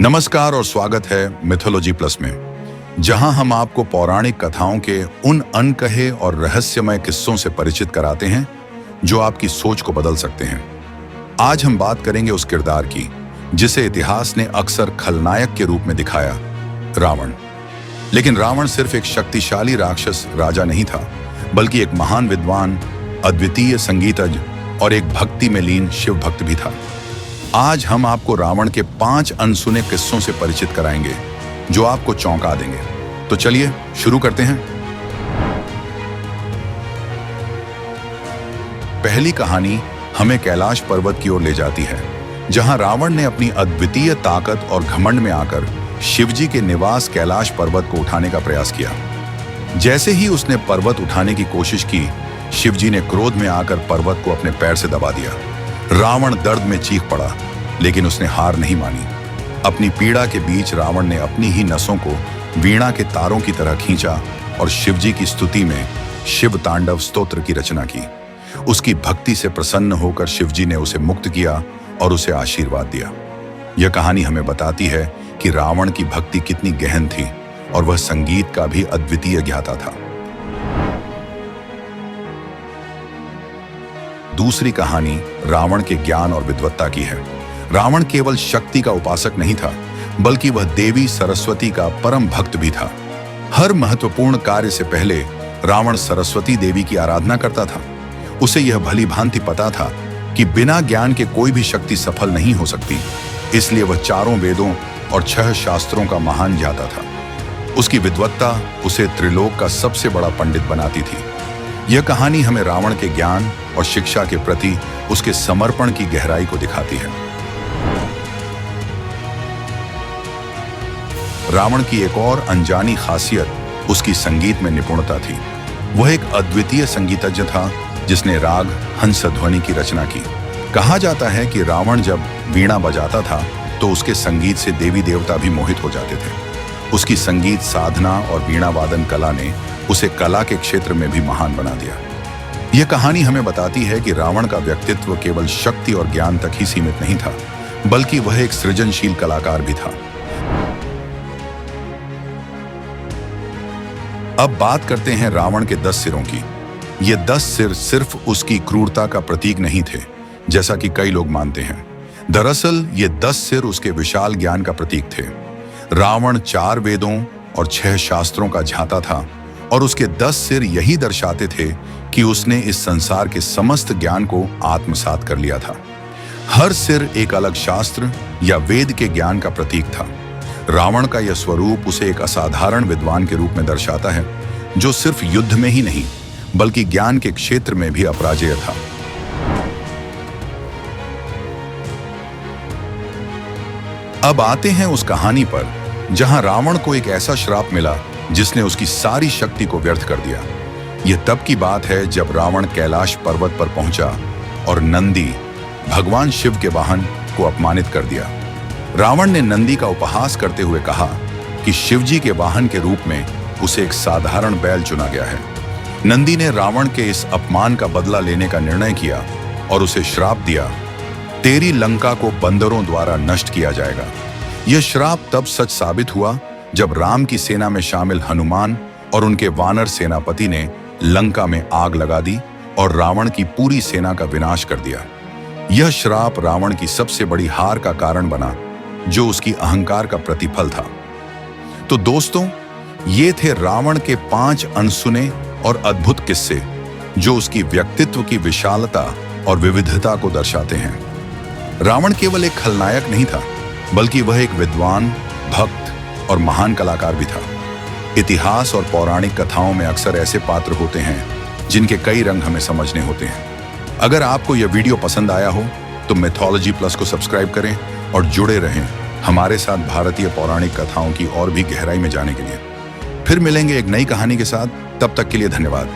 नमस्कार और स्वागत है मिथोलॉजी प्लस में, जहां हम आपको पौराणिक कथाओं के उन अनकहे और रहस्यमय किस्सों से परिचित कराते हैं जो आपकी सोच को बदल सकते हैं। आज हम बात करेंगे उस किरदार की जिसे इतिहास ने अक्सर खलनायक के रूप में दिखाया, रावण। लेकिन रावण सिर्फ एक शक्तिशाली राक्षस राजा नहीं था, बल्कि एक महान विद्वान, अद्वितीय संगीतज्ञ और एक भक्ति में लीन शिव भक्त भी था। आज हम आपको रावण के 5 अनसुने किस्सों से परिचित कराएंगे जो आपको चौंका देंगे। तो चलिए शुरू करते हैं। पहली कहानी हमें कैलाश पर्वत की ओर ले जाती है, जहां रावण ने अपनी अद्वितीय ताकत और घमंड में आकर शिवजी के निवास कैलाश पर्वत को उठाने का प्रयास किया। जैसे ही उसने पर्वत उठाने की कोशिश की, शिवजी ने क्रोध में आकर पर्वत को अपने पैर से दबा दिया। रावण दर्द में चीख पड़ा, लेकिन उसने हार नहीं मानी। अपनी पीड़ा के बीच रावण ने अपनी ही नसों को वीणा के तारों की तरह खींचा और शिवजी की स्तुति में शिव तांडव स्तोत्र की रचना की। उसकी भक्ति से प्रसन्न होकर शिवजी ने उसे मुक्त किया और उसे आशीर्वाद दिया। यह कहानी हमें बताती है कि रावण की भक्ति कितनी गहन थी और वह संगीत का भी अद्वितीय ज्ञाता था। दूसरी कहानी रावण के ज्ञान और विद्वत्ता की है। रावण केवल शक्ति का उपासक नहीं था, बल्कि वह देवी सरस्वती का परम भक्त भी था। हर महत्वपूर्ण कार्य से पहले रावण सरस्वती देवी की आराधना करता था। उसे यह भली भांति पता था कि बिना ज्ञान के कोई भी शक्ति सफल नहीं हो सकती, इसलिए वह 4 वेदों और 6 शास्त्रों का महान ज्ञाता था। उसकी विद्वत्ता उसे त्रिलोक का सबसे बड़ा पंडित बनाती थी। यह कहानी हमें रावण के ज्ञान और शिक्षा के प्रति उसके समर्पण की गहराई को दिखाती है। रावण की एक और अनजानी खासियत उसकी संगीत में निपुणता थी। वह एक अद्वितीय संगीतज्ञ था जिसने राग हंसध्वनि की रचना की। कहा जाता है कि रावण जब वीणा बजाता था तो उसके संगीत से देवी देवता भी मोहित हो जाते थे। उसकी संगीत साधना और वीणा वादन कला ने उसे कला के क्षेत्र में भी महान बना दिया। यह कहानी हमें बताती है कि रावण का व्यक्तित्व केवल शक्ति और ज्ञान तक ही सीमित नहीं था, बल्कि वह एक सृजनशील कलाकार भी था। अब बात करते हैं रावण के 10 सिरों की। ये 10 सिर सिर्फ उसकी क्रूरता का प्रतीक नहीं थे, जैसा कि कई लोग मानते हैं। दरअसल ये 10 सिर उसके विशाल ज्ञान का प्रतीक थे। रावण 4 वेदों और 6 शास्त्रों का ज्ञाता था और उसके 10 सिर यही दर्शाते थे कि उसने इस संसार के समस्त ज्ञान को आत्मसात कर लिया था। हर सिर एक अलग शास्त्र या वेद के ज्ञान का प्रतीक था। रावण का यह स्वरूप उसे एक असाधारण विद्वान के रूप में दर्शाता है, जो सिर्फ युद्ध में ही नहीं बल्कि ज्ञान के क्षेत्र में भी अपराजेय था। अब आते हैं उस कहानी पर जहां रावण को एक ऐसा श्राप मिला जिसने उसकी सारी शक्ति को व्यर्थ कर दिया। यह तब की बात है जब रावण कैलाश पर्वत पर पहुंचा और नंदी, भगवान शिव के वाहन, को अपमानित कर दिया। रावण ने नंदी का उपहास करते हुए कहा कि शिवजी के वाहन के रूप में उसे एक साधारण बैल चुना गया है। नंदी ने रावण के इस अपमान का बदला लेने का निर्णय किया और उसे श्राप दिया, तेरी लंका को बंदरों द्वारा नष्ट किया जाएगा। यह श्राप तब सच साबित हुआ जब राम की सेना में शामिल हनुमान और उनके वानर सेनापति ने लंका में आग लगा दी और रावण की पूरी सेना का विनाश कर दिया। यह श्राप रावण की सबसे बड़ी हार का कारण बना, जो उसकी अहंकार का प्रतिफल था। तो दोस्तों, ये थे रावण के 5 अनसुने और अद्भुत किस्से जो उसकी व्यक्तित्व की विशालता और विविधता को दर्शाते हैं। रावण केवल एक खलनायक नहीं था, बल्कि वह एक विद्वान, भक्त और महान कलाकार भी था। इतिहास और पौराणिक कथाओं में अक्सर ऐसे पात्र होते हैं जिनके कई रंग हमें समझने होते हैं। अगर आपको यह वीडियो पसंद आया हो तो मिथोलॉजी प्लस को सब्सक्राइब करें और जुड़े रहें हमारे साथ भारतीय पौराणिक कथाओं की और भी गहराई में जाने के लिए। फिर मिलेंगे एक नई कहानी के साथ। तब तक के लिए धन्यवाद।